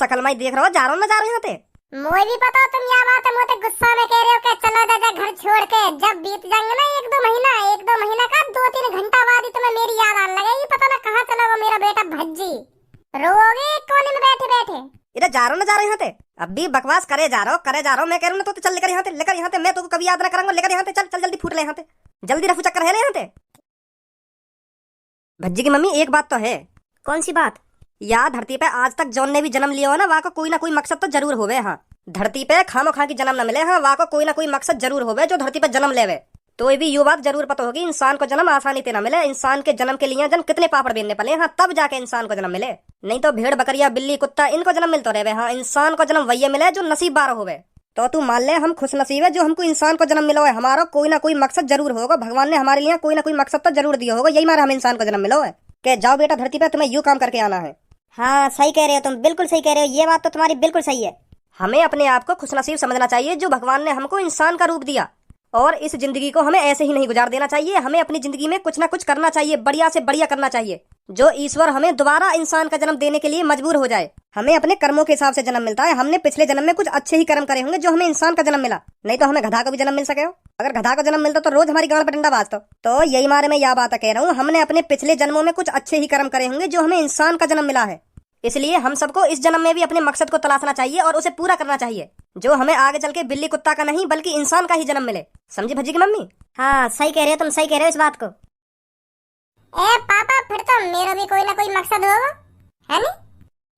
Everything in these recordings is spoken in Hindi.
सकल माई देख रहा हो, जा रहा हूँ ना जा रहे हैं। मोए भी पता हो तुम, या बात है मोते गुस्सा में कह रहे हो कि चलो दादा घर छोड़ के। जब बीत जाएंगे ना एक दो महीना का 2-3 घंटा बाद ही तुम्हें मेरी याद आने लगेगी। पता ना कहाँ चला वो मेरा बेटा भज्जी। रोओगे एक कोने में बैठे बैठे। इधर जा रहा हूँ ना जा रहे हैं। अब भी बकवास करे जा रहा हूँ मैं कह रहा हूँ ना, तो चल लेकर यहाँ पे मैं तो कभी याद ना करूंगा। लेकर यहाँ चल चल जल्दी फूट ले यहाँ पे, जल्दी रफू चक्कर है ले यहाँ पे। भज्जी की मम्मी एक बात तो है। कौन सी बात? या धरती पे आज तक जौन ने भी जन्म लिया हो ना, वहाँ को कोई ना कोई मकसद तो जरूर होवे। हाँ, धरती पे खामो खा की जन्म न मिले। हाँ, वहाँ को कोई ना कोई मकसद जरूर होवे जो धरती पे जन्म लेवे। तो ये भी यू बात जरूर पता होगी, इंसान को जन्म आसानी से ना मिले। इंसान के जन्म के लिए जन कितने पापड़ बेलने पड़े। हाँ, तब जाके इंसान को जन्म मिले। नहीं तो भेड़ बकरिया बिल्ली कुत्ता इनको जन्म मिलता रहे। हाँ, इंसान को जन्म वही मिले जो नसीब बार होवे। तो तू मान ले हम खुश नसीब है जो हमको इंसान को जन्म मिलो है। हमारा कोई ना कोई मकसद जरूर होगा। भगवान ने हमारे लिए कोई ना कोई मकसद तो जरूर दिया होगा। यही मारा हम इंसान को जन्म मिलो है कि जाओ बेटा धरती पे तुम्हें यू काम करके आना है। हाँ सही कह रहे हो तुम, बिल्कुल सही कह रहे हो। ये बात तो तुम्हारी बिल्कुल सही है। हमें अपने आप को खुशनसीब समझना चाहिए जो भगवान ने हमको इंसान का रूप दिया। और इस जिंदगी को हमें ऐसे ही नहीं गुजार देना चाहिए। हमें अपनी जिंदगी में कुछ ना कुछ करना चाहिए, बढ़िया से बढ़िया करना चाहिए, जो ईश्वर हमें दोबारा इंसान का जन्म देने के लिए मजबूर हो जाए। हमें अपने कर्मों के हिसाब से जन्म मिलता है। हमने पिछले जन्म में कुछ अच्छे ही कर्म करे होंगे जो हमें इंसान का जन्म मिला। नहीं तो हमें गधा को भी जन्म मिल सके हो। अगर गधा को जन्म मिलता तो रोज हमारी गांड पर डंडा बाजता। तो यही मारे मैं यह बात कह रहा हूँ, हमने अपने पिछले जन्मों में कुछ अच्छे ही कर्म करे होंगे जो हमें इंसान का जन्म मिला है। इसलिए हम सबको इस जन्म में भी अपने मकसद को तलाशना चाहिए और उसे पूरा करना चाहिए, जो हमें आगे चल के बिल्ली कुत्ता का नहीं बल्कि इंसान का ही जन्म मिले। समझी भज्जी की मम्मी? हाँ सही कह रहे हो तुम, सही कह रहे हो इस बात को। ए पापा, फिर तो मेरा भी कोई ना कोई मकसद होगा, है नहीं?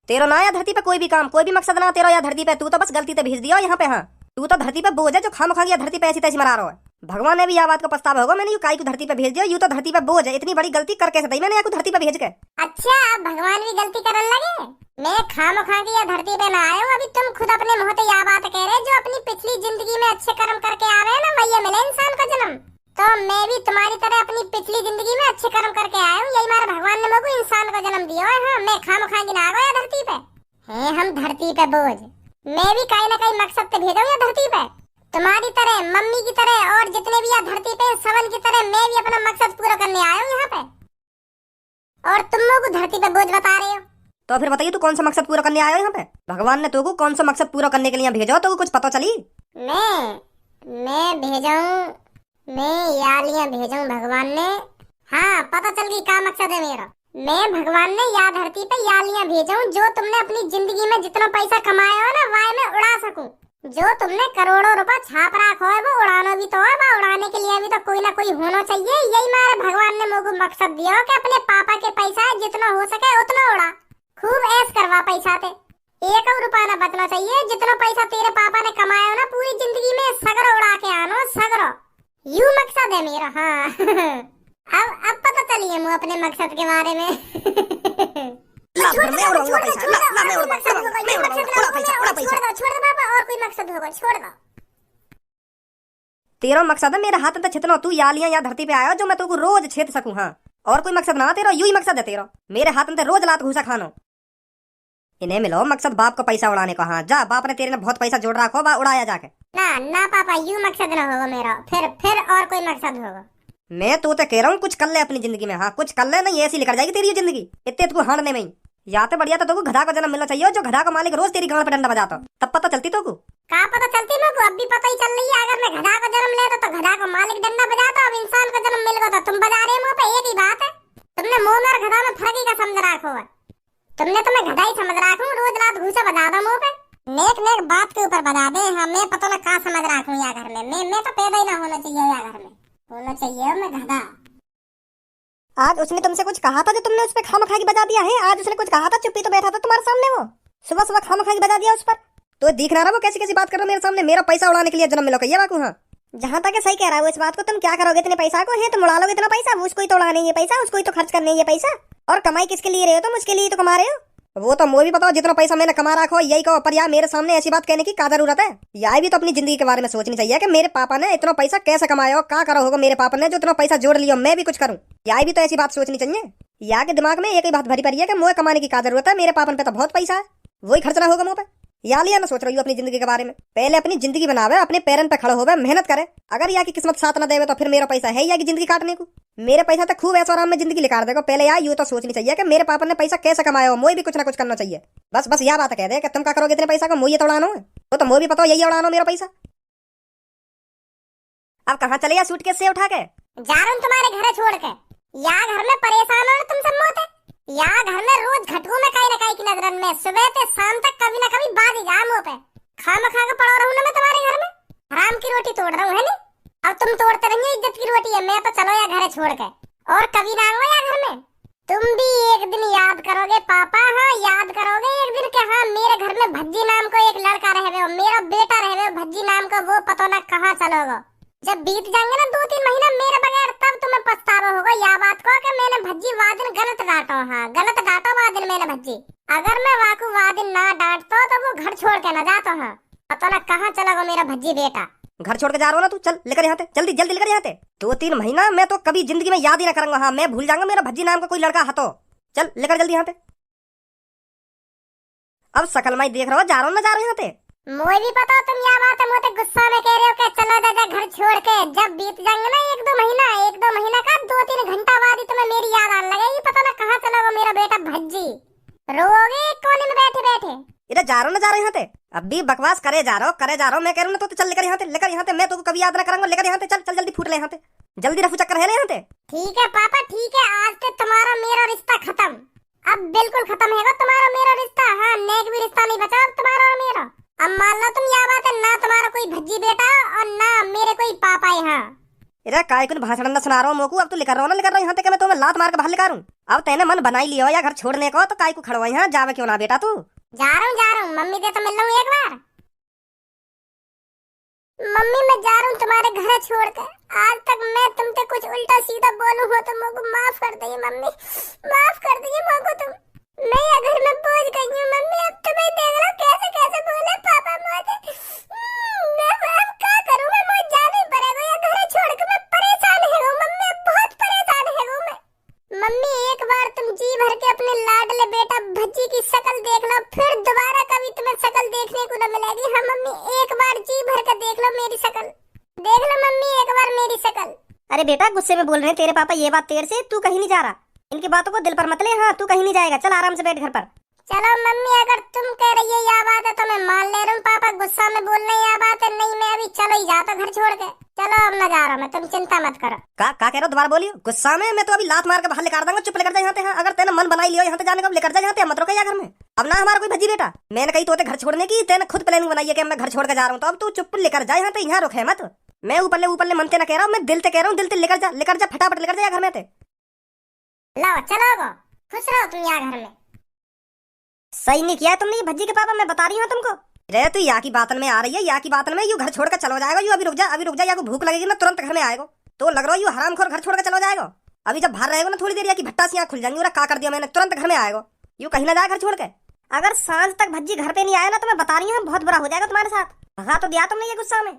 तेरा ना या धरती पे कोई भी काम, कोई भी मकसद ना तेरा या धरती पे। तू तो बस गलती से भेज दिया यहाँ पे। हाँ, तू तो धरती पे बोझ है जो खाम खा गया धरती पे ऐसी तैसी मरा रहा है। भगवान ने भी यह बात को पछतावा होगा, मैंने यू काई को धरती पे भेज दिया। यू तो धरती पे बोझ है, इतनी बड़ी गलती कर कैसे दी मैंने या धरती पे भेज के। अच्छा, अब भगवान भी गलती करने लगे। मैं खाम खा के या धरती पे ना आया हूँ। अभी तुम खुद अपने मुंह से यह बात कह रहे जो अपनी पिछली जिंदगी में अच्छे कर्म करके आ रहे हैं ना, वही मिले इंसान का जन्म। तो मैं भी तुम्हारी तरह अपनी पिछली जिंदगी में अच्छे कर्म करके आया हूँ। यही मारा भगवान ने मुझको इंसान को जन्म दिया है। हाँ, मैं खाम खा के ना आ गया धरती पे। है हम धरती पे बोझ। मैं भी कहीं ना कहीं मकसद पे भेजा हूँ या धरती पे। तुम्हारी तरह, मम्मी की तरह और जितने भी या धरती पे सवन की तरह मैं भी अपना मकसद पूरा करने आया हूँ यहाँ पे। और तुम लोग धरती पे बोझ बता रहे हो। तो फिर बताइए तू कौन सा मकसद पूरा करने आया यहाँ पे? भगवान ने तुमको कौन सा मकसद पूरा करने के लिए भेजा हो, तो कुछ पता चली? मैं भेजा हूँ, मैं यालियां भेजा हूँ भगवान ने। हाँ पता चल गई क्या मकसद है मेरा। मैं भगवान ने या धरती पे यालियां भेजा हूँ जो तुमने अपनी जिंदगी में जितना पैसा कमाया हो ना, वह मैं उड़ा सकूं। जो तुमने करोड़ों रुपए छाप रखा है वो उड़ाना भी तो है। वो उड़ाने के लिए भी तो कोई ना कोई होना चाहिए। यही मारे भगवान ने मुझको मकसद दिया हो कि अपने पापा के पैसा जितना हो सके उतना उड़ा, खूब ऐश करवा पैसा थे। एक और रुपया ना बचना चाहिए। जितना पैसा तेरे पापा ने कमाया हो ना पूरी जिंदगी में, सगरो उड़ा के आनो, सगरो। यू मकसद है मेरा। हाँ अब पता चलिए मुझे अपने मकसद के बारे में। छोड़ दो पापा, और कोई मकसद होगा छोड़ दो। तेरा मकसद है मेरे हाथ में छितना तू यालियां या धरती पे आया जो मैं तुमको रोज छेद सकूं। हाँ, और कोई मकसद ना तेरा, यू ही मकसद है तेरा। मेरे हाथ में रोज लात घुसा खानो। इन्हें मिलो मकसद बाप को पैसा उड़ाने का। हाँ जा, बाप ने तेरे ने बहुत पैसा जोड़ रखा हो, उड़ाया जाके। ना पापा, यू मकसद ना होगा मेरा। फिर और कोई मकसद होगा। मैं तो कह रहा हूँ कुछ कर ले अपनी जिंदगी में। हाँ कुछ कर ले, नहीं ऐसी निकल जाएगी तेरी जिंदगी इतने तुमको हारने में ही। या तो बढ़िया तो तुमको गधा का जन्म मिलना चाहिए जो गधा का मालिक रोज तेरी गांड पे डंडा बजाता, तब पता चलती तुमको। क्या पता चलती मुझको? अब भी पता ही चल रही है। अगर मैं गधा का जन्म लेता तो गधा का मालिक डंडा बजाता, अब इंसान का जन्म मिल गया तो तुम बजा रहे मुंह पे। एक ही बात है। तुमने मुंह में और गधा में फर्क ही का समझ रखो है। तुमने तो मैं गधा ही समझ रखूं, रोज रात घूसा बजा दो मुंह पे। नेक बात के ऊपर बजा दे। हाँ मैं पता ना कहाँ समझ रखूं या घर में। मैं तो पैदा ही ना होना चाहिए या घर में होना चाहिए मैं गधा। आज उसने तुमसे कुछ कहा था जो तुमने उस पर खामखा की बजा दिया है? आज उसने कुछ कहा था, चुप्पी तो बैठा था तुम्हारे सामने, वो सुबह सुबह खामखा की बजा दिया उस पर। तो दिख रहा वो कैसी कैसी बात कर रहा मेरे सामने। मेरा पैसा उड़ाने के लिए जन्म मिला ये बाकू। हाँ, जहाँ तक सही कह रहा है इस बात को। तुम क्या करोगे इतने पैसा को? है तुम उड़ा लोगे इतना पैसा? उसको ही तो उड़ाने ये पैसा, उसको ही तो खर्च करने ये पैसा। और कमाई किसके लिए रहे हो तुम? उसके लिए तो कमा रहे हो। वो तो मुझे भी पता जितना पैसा मैंने कमा रखा हो यही कहो, पर यार मेरे सामने ऐसी बात कहने की क्या जरूरत है? यार भी तो अपनी जिंदगी के बारे में सोचनी चाहिए कि मेरे पापा ने इतना पैसा कैसे कमाया हो, क्या करा होगा मेरे पापा ने जो इतना पैसा जोड़ लिया, मैं भी कुछ करूं। यार भी तो ऐसी बात सोचनी चाहिए। यार के दिमाग में एक ही बात भरी पड़ी है कि मुझे कमाने की क्या जरूरत है, मेरे पापा पे तो बहुत पैसा है, वही खर्चना होगा मुँह पे। या लिया ना सोच रही हूँ अपनी जिंदगी के बारे में। पहले अपनी जिंदगी बनावे, अपने पैरन पे खड़ा होवे, मेहनत करे। अगर या की किस्मत साथ न देवे तो फिर मेरा पैसा है या की जिंदगी काटने को। मेरे पैसा तो खूब ऐसा आराम में जिंदगी निकाल देगा। पहले यार यूं तो सोचनी चाहिए कि मेरे पापा ने पैसा कैसे कमाया हो, मोई भी कुछ ना कुछ करना चाहिए। बस बस यह बात कह दे कि तुम क्या करोगे इतने पैसा को, मोई ये तो उड़ानो है। वो तो मोई भी पता हो यही उड़ानो मेरा पैसा। अब कहाँ चले या सूटकेस से उठा के? जा रहा हूँ तुम्हारे घर छोड़ के। या घर में परेशान हो तुम सब मोते। या घर में रोज घटू में कहीं ना कहीं की नजरन में सुबह से शाम तक कभी ना कभी बात ही जा मुंह पे। खा के पड़ा रहूं ना मैं तुम्हारे घर में। हराम की रोटी तोड़ रहा हूँ है नहीं। अब तुम तोड़ते रहिए, इज्जत की रोटी है। मैं तो चलो या घर छोड़ के, और कभी ना आऊंगा या घर में। तुम भी एक दिन याद करोगे पापा, हाँ याद करोगे एक दिन के हाँ मेरे घर में भज्जी नाम को एक लड़का रह गए, मेरा बेटा रह गए भज्जी नाम का, वो पता ना कहाँ चलोगे। जब बीत जाएंगे ना 2-3 महीना मेरे बगैर, तब तुम्हें पछतावा होगा या बात को कि मैंने भज्जी वादिन गलत डांटो। हाँ गलत डांटो वादिन मैंने भज्जी। अगर मैं वाकू वादिन ना डांटतो तो वो घर छोड़ के ना जातो। हाँ पता ना कहाँ चला गो मेरा भज्जी बेटा। घर छोड़ के जा रहा हो ना तू, चल लेकर यहाँ से, जल्दी जल्दी लेकर यहाँ से। 2-3 महीना मैं तो कभी जिंदगी में याद ही ना करूंगा। हाँ मैं भूल जाऊंगा मेरा भज्जी नाम का कोई लड़का हतो। चल लेकर जल्दी यहाँ पे। अब सकल माई देख रहा हो, जा रहा हूँ ना जा रहा हूँ यहाँ पे। मोए भी पता हो तुम या बात है, मोते गुस्सा में कह रहे हो कि चलो दादा घर छोड़ के। जब बीत जाएंगे ना 1-2 महीना का 2-3 घंटा बाद ही तुम्हें मेरी याद आने लगेगी। पता ना कहाँ चला गो मेरा बेटा भज्जी। रोओगे एक कोने में बैठे बैठे। इधर जा रहा हूँ ना जा रहा हूँ यहाँ पे। अब भी बकवास करे जा रहा हूँ मैं कह रहा हूँ ना, तो चल लेकर यहाँ पे, लेकर यहाँ पे। मैं तो कभी याद ना करूंगा, लेकर यहाँ पे चल चल जल्दी फूट ले यहाँ पे, जल्दी रफू चक्कर है ले यहाँ पे। ठीक है पापा ठीक है, आज से तुम्हारा मेरा रिश्ता खत्म। अब बिल्कुल खत्म है तुम्हारा मेरा रिश्ता। हाँ नेक भी रिश्ता नहीं बचा अब तुम्हारा और मेरा। अब मान लो तुम या बात है, ना तुम्हारा कोई भज्जी बेटा और ना मेरे कोई पापा है। हाँ इधर काय कुछ भाषण ना सुना रहा हूँ मोकू। अब तो लेकर रहा हूँ ना, लेकर रहा हूँ यहाँ पे। मैं तुम्हें लात मार के बाहर लेकर हूँ। अब तेने मन बनाई लियो या घर छोड़ने को, तो काय को खड़वा यहाँ जावे क्यों ना बेटा तू। जा रहा हूँ मम्मी से तो मिल लूँ एक बार। मम्मी मैं जा रहा हूँ तुम्हारे घर छोड़ के। आज तक मैं तुमसे कुछ उल्टा सीधा बोलूँ हो तो मुझको माफ कर दीजिए मम्मी, माफ कर दीजिए मुझको तुम। मैं घर में पहुंच गई हूँ मम्मी। अब तुम्हें देख लो कैसे कैसे बोले पापा मुझे। मैं अब क्या करूँ, मैं मुझे जाना ही पड़ेगा या घर छोड़ के। मैं परेशान है मम्मी, बहुत परेशान है मैं। मम्मी एक बार तुम जी भर के अपने लाडले बेटा भज्जी की शक्ल देख लो, फिर दोबारा कभी तुम्हें शक्ल देखने को न मिलेगी। हाँ मम्मी एक बार जी भर के देख लो मेरी शक्ल, देख लो मम्मी एक बार मेरी शक्ल। अरे बेटा गुस्से में बोल रहे हैं तेरे पापा ये बात तेरे से, तू कहीं नहीं जा रहा। इनकी बातों को दिल पर मत ले। हाँ तू कहीं नहीं जाएगा, चल आराम से बैठ घर पर। चलो मम्मी अगर तुम कह रही है या बात है तो मैं मान ले रहा हूँ। पापा गुस्सा में बोल रहे हैं या बात है, नहीं मैं अभी चलो ही जाता घर छोड़ के। चलो अब न जा रहा मैं, तुम चिंता मत करो। का कह रहे हो, दोबारा बोलियो। गुस्सा में मैं तो अभी लात मार के बाहर लेकर दूंगा। चुप लेकर जा यहाँ पे। हाँ अगर तेने मन बनाई लियो यहाँ पे जाने का, लेकर जा यहाँ पे, मत रोके या घर में। अब ना हमारा कोई भज्जी बेटा, मैंने कही तो घर छोड़ने की, तेने खुद प्लानिंग बनाई है कि मैं घर छोड़ के जा रहा हूँ। तो अब तू चुप लेकर जा यहाँ पे, यहाँ रुके मत। मैं ऊपर ले मनते ना कह रहा हूँ, मैं दिल से कह रहा हूँ, दिल से लेकर जा फटाफट लेकर जा घर में। लो चलो गो, खुश रहो तुम यहाँ घर में। सही नहीं किया तुमने ये भज्जी के पापा, मैं बता रही हूँ तुमको। रे तू यहाँ की बातन में आ रही है, यहाँ की बातन में। यू घर छोड़ कर चलो जाएगा। यू अभी रुक जा, या को भूख लगेगी ना तुरंत घर में आएगा। तो लग रहा है यू हरामखोर घर छोड़ कर चलो जाएगा। अभी जब बाहर रहेगा ना थोड़ी देर, या की भट्टा से यहाँ खुल जाएंगी। और का कर दिया मैंने, तुरंत घर में आएगा। यू कहीं ना जाए घर छोड़ के। अगर सांझ तक भज्जी घर पे नहीं आया ना, तो मैं बता रही हूँ बहुत बुरा हो जाएगा तुम्हारे साथ। भगा तो दिया तुमने ये गुस्सा में।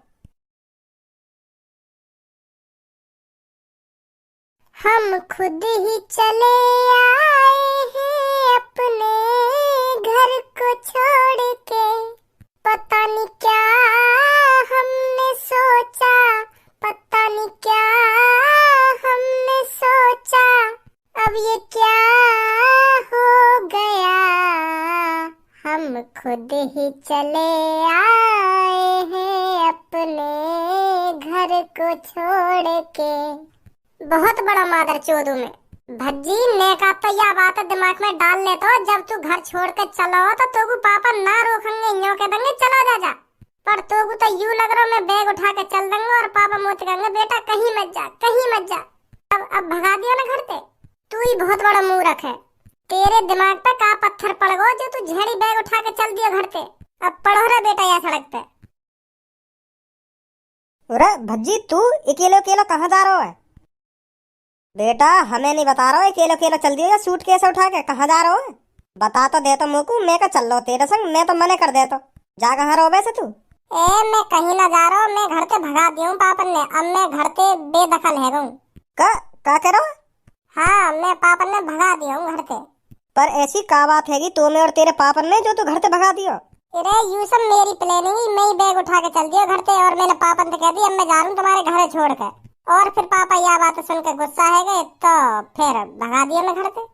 हम खुद ही चले आए हैं अपने घर को छोड़ के। पता नहीं क्या हमने सोचा, पता नहीं क्या हमने सोचा। अब ये क्या हो गया, हम खुद ही चले आए हैं अपने घर को छोड़ के। बहुत बड़ा मादर चोदू में भज्जी ने का तो यह बात दिमाग में डाल ले, तो जब तू घर छोड़ के चलो तो तोगु पापा ना रोकेंगे, यूं कह देंगे चलो जा। पर तोगु तो यूं लग रहा मैं बैग उठा के चल देंगे और पापा मोच कहेंगे बेटा कहीं मत जा, कहीं मत जा। अब भगा दिया ना घर से। तू ही बहुत बड़ा मुंह रखे, तेरे दिमाग पे का पत्थर पड़ गो जो तू झेड़ी बैग उठा के चल दिया घर से। अब पढ़ो रे बेटा यहाँ सड़क पे। अरे भज्जी तू अकेले कहाँ जा रहा है बेटा? हमें नहीं बता रहा हो, अकेले चल दियो या सूटकेस उठा के कहाँ जा रहा हो? बता तो दे तो मुझको, मैं का चल रहा तेरे संग, मैं तो मने कर दे तो। जा कहाँ रहो वैसे तू? मैं कहीं ना जा रहा हूँ, मैं घर से भगा दिया हूँ पापन ने। अब मैं घर से बेदखल है गूँ। का कह रहा हो? हाँ मैं पापन ने भगा दिया हूँ घर से। पर ऐसी का बात है कि तुम्हें और तेरे पापन ने जो तू घर से भगा दियो? अरे यू सब मेरी प्लानिंग ही, मैं ही बैग उठा के चल दिया घर से। और मैंने पापन से कह दिया अब मैं जा रहा हूँ तुम्हारे घर छोड़ के। और फिर पापा यह बात सुन के गुस्सा है गए तो फिर भगा दिया मैं घर से।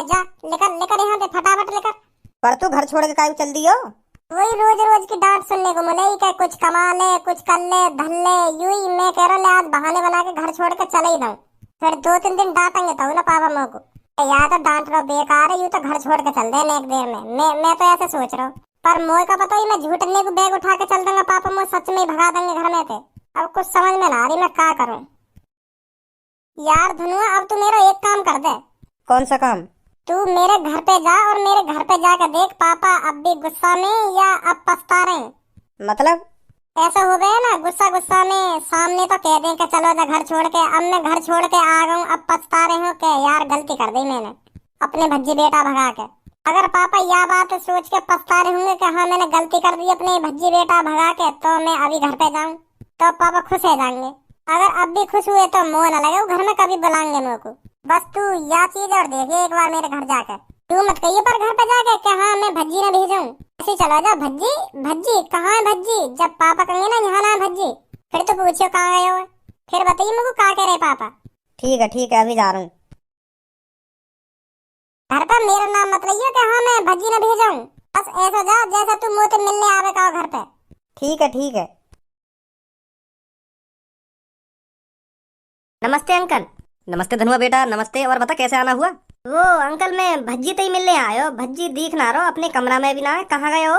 जा लेकर लेकर यहाँ पे फटाफट लेकर। पर तू घर छोड़ के काहे चल दियो? वही रोज रोज की डांट सुनने को मिलेगी कि कुछ कमा ले, कुछ कर ले, धन ले। यूं ही मैं कह रहा ले आज बहाने बना के घर छोड़ के चले ही जाऊं। फिर 2-3 दिन डांटेंगे तो ना पापा मेरे को। या तो डांट रहा बेकार है, यूं तो घर छोड़ के चल देने एक देर में। मैं तो ऐसे सोच रहा हूँ, पर मोह का पता ही मैं झूठने को बैग उठा के चल दूंगा। पापा मोह सच में भगा देंगे घर में थे। अब कुछ समझ में ना आ रही मैं क्या करूँ। यार धनुआ अब तू मेरा एक काम कर दे। कौन सा काम? तू मेरे घर पे जा और मेरे घर पे जाकर देख पापा अब भी गुस्सा में या अब पछता रहे हैं। मतलब? ऐसा हो गया ना गुस्सा गुस्सा में सामने तो कह दें कि चलो जा घर छोड़ के। अब मैं घर छोड़ के आ गया हूँ, अब पछता रहे हो कि यार गलती कर दी मैंने अपने भज्जी बेटा भगा के। अगर पापा यह बात सोच के पछता रहे होंगे कि हाँ मैंने गलती कर दी अपने भज्जी बेटा भगा के, तो मैं अभी घर पे जाऊँ तो पापा खुश हो जाएंगे। अगर अब भी खुश हुए तो मोह न लगे, घर में कभी बुलाएंगे मेरे को। बस तू यह चीज और देखिए एक बार मेरे घर जाकर। तू मत कहिए पर घर पे जाके कि हाँ मैं भज्जी ने भेजूं। ऐसे चला जा भज्जी भज्जी कहाँ है भज्जी। जब पापा कहेंगे ना यहाँ ना भज्जी, फिर तो पूछियो कहाँ गए हो। फिर बताइए मेरे को क्या कह रहे पापा। ठीक है अभी जा रहा हूँ। घर पर मेरा नाम मत लियो कि हाँ मैं भज्जी ने भेजा हूँ। बस ऐसा जा जैसा तू मुझे मिलने आवे का घर पे। ठीक है। नमस्ते अंकल। नमस्ते धनुआ बेटा, नमस्ते। और बता कैसे आना हुआ? वो अंकल मैं भज्जी ते ही मिलने आयो। भज्जी दिख ना रहो, अपने कमरा में भी ना है। कहाँ गए हो?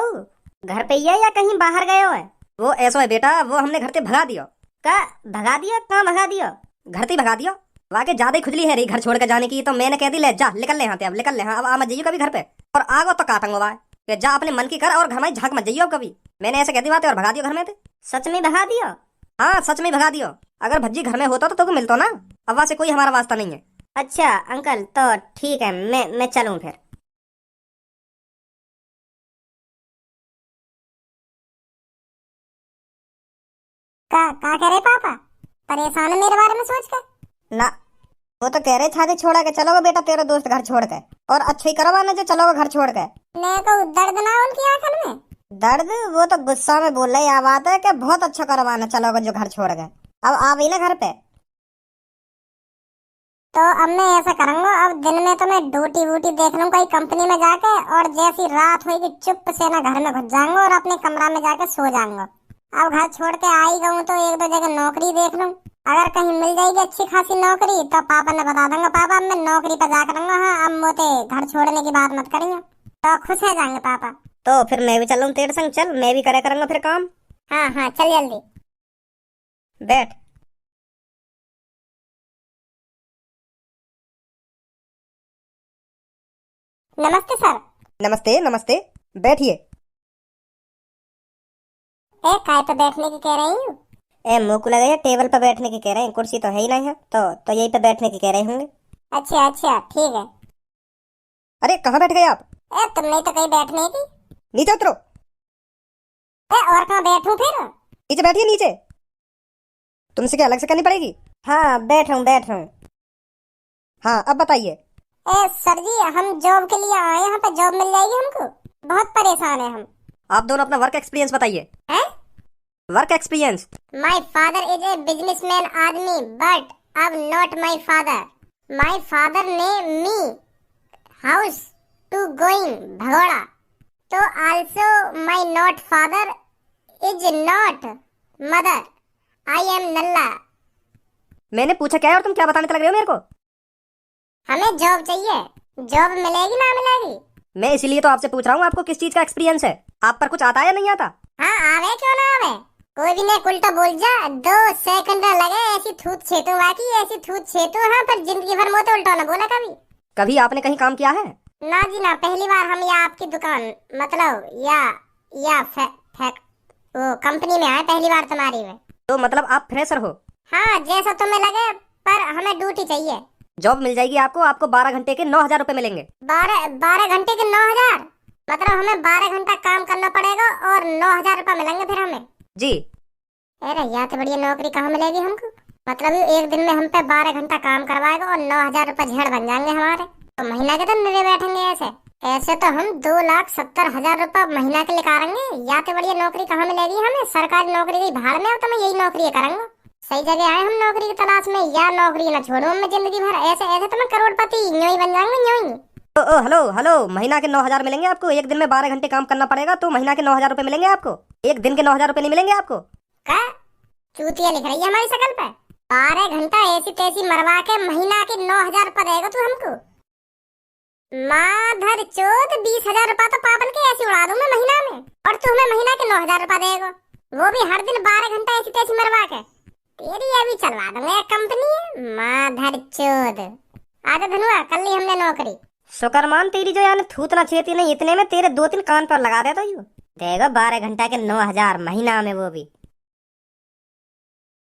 घर पे ही है या कहीं बाहर गए हो? वो ऐसा है बेटा, वो हमने घर से भगा दियो। का भगा दियो? कहाँ भगा दियो? घर से भगा दियो। वाकई ज्यादा ही खुजली है रही घर छोड़ के जाने की, तो मैंने कह दी ले जा निकल ले यहाँ से, अब निकल ले। हाँ अब आ मत जाइयो कभी घर पे, और आगो तो काटूंगा भाई कि जा अपने मन की कर और घर में झाँक मत जाइयो कभी। मैंने ऐसे कह दी बात और भगा दियो घर में थे। सच में भगा दियो? हाँ सच में भगा दियो। अगर भज्जी घर में होता तो तुमको मिलता ना। अब वहाँ से कोई हमारा वास्ता नहीं है। अच्छा अंकल तो ठीक है, मैं चलूँ फिर। का कह रहे पापा? परेशान है मेरे बारे में सोच कर? ना वो तो कह रहे छाते छोड़ा के चलोगे बेटा तेरा दोस्त घर छोड़ के, और अच्छा ही करो ना जो चलोगे घर छोड़ के। मैं को दर्द ना उनकी आंखों में? दर्द? वो तो गुस्सा में बोल रही यह बात है कि बहुत अच्छा करवाना चलोगे जो घर छोड़ गए। अब आ गई ना घर पे, तो अब मैं ऐसा करूंगा, अब दिन में तो मैं ड्यूटी वूटी देख लूँ कोई कंपनी में जाके, और जैसी रात होगी चुप से ना घर में घुस जाऊंगा और अपने कमरा में जाके सो जाऊंगा। अब घर छोड़ के आ ही गऊँ तो 1-2 जगह नौकरी देख लूँ। अगर कहीं मिल जाएगी अच्छी खासी नौकरी तो पापा ने बता दूंगा पापा अब मैं नौकरी पे जा करूंगा। हाँ अब मोते घर छोड़ने की बात मत करिए, तो खुश हो जाएंगे पापा। तो फिर मैं भी चलूँ तेरे संग? चल मैं भी करे करूंगा फिर काम। हाँ चल जल्दी बैठ। नमस्ते सर। नमस्ते बैठिए। काय पे बैठने की कह रही हूँ? मुंह को लगा टेबल पे बैठने की कह रहे हैं, कुर्सी तो है ही नहीं है, तो यही पे बैठने की कह रहे होंगे। अच्छा ठीक है। अरे कहाँ बैठ गए आप? तुम नहीं तो कहीं बैठने की। नीचे उतरो। और कहाँ बैठूं फिर? नीचे बैठिए नीचे। तुमसे क्या अलग से करनी पड़ेगी? हाँ बैठ रहा हूँ। हाँ अब बताइए। सर जी हम जॉब के लिए आए, यहाँ पे जॉब मिल जाएगी हमको? बहुत परेशान है हम। आप दोनों अपना वर्क एक्सपीरियंस बताइए। Work experience? My father is a businessman आदमी, बट अब not my father. My father ने मी हाउस टू गोइंग भगोड़ा, तो also my not father is not mother. I am नल्ला। मैंने पूछा क्या है और तुम क्या बताने लग रहे हो मेरे को? हमें जॉब चाहिए। जॉब मिलेगी ना मिलेगी? मैं इसीलिए तो आपसे पूछ रहा हूँ आपको किस चीज का एक्सपीरियंस है। आप पर कुछ आता है या नहीं आता? हाँ आवे क्यों ना आवे, कोई भी नहीं उल्टा बोल जा। 2 सेकंड लगे ऐसी थूत छेतू बाकी ऐसी थूत छेतू। हाँ पर जिंदगी भर मोते उल्टा ना बोला कभी आपने कहीं काम किया है? ना जी ना, पहली बार हम या आपकी दुकान मतलब या वो कंपनी में आए पहली बार तुम्हारी में। तो मतलब आप फ्रेशर हो? हाँ जैसा तुम्हें लगे, पर हमें ड्यूटी चाहिए। जॉब मिल जाएगी आपको 12 घंटे के 9,000 रुपए मिलेंगे। 12 घंटे के 9,000? मतलब हमें 12 घंटा काम करना पड़ेगा और 9,000 रुपए मिलेंगे फिर हमें? जी। अरे यार तो बढ़िया नौकरी कहाँ मिलेगी हमको। मतलब एक दिन में हम पे 12 घंटा काम करवाएगा और 9,000 रुपए झेड़ बन जाएंगे हमारे, तो महीना के तो निरे बैठेंगे। ऐसे तो हम 2,70,000 रुपए महीना के निकालेंगे। या तो बढ़िया नौकरी कहाँ मिलेगी हमें? सरकारी नौकरी की भाड़ में, तो मैं यही नौकरी करूंगा। सही जगह आए हम नौकरी की तलाश में। या नौकरी ना छोड़ूं मैं जिंदगी भर। ऐसे ऐसे तो मैं करोड़पति यूं ही बन जाऊंगा यूं ही। ओ हेलो हेलो, महीना के 9,000 मिलेंगे आपको। एक दिन में 12 घंटे काम करना पड़ेगा तो महीना के 9,000 रुपए मिलेंगे आपको। एक दिन के 9,000 रुपए नहीं मिलेंगे आपको। क्या चूतिया लिख रही है हमारी शकल पे? 12 घंटा ऐसी तैसी मरवा के महीना के 9,000 रुपए देगा तू हमको? माधर चोद, 20,000 रुपया तो पापन के ऐसे उड़ा दूं मैं महीना में, और तू हमें महीना के 9,000 रुपया देगा, वो भी हर दिन 12 घंटा ऐसी तैसी मरवा के। तेरी अभी चलवा दूंगा एक कंपनी है, माधर चोद। आजा धनुआ, कर ली हमने नौकरी। शुक्र मान तेरी जो यानी थूत ना छेती नहीं, इतने में तेरे 2-3 कान पर लगा देता यू। देगा 12 घंटा के 9,000 महीना में, वो भी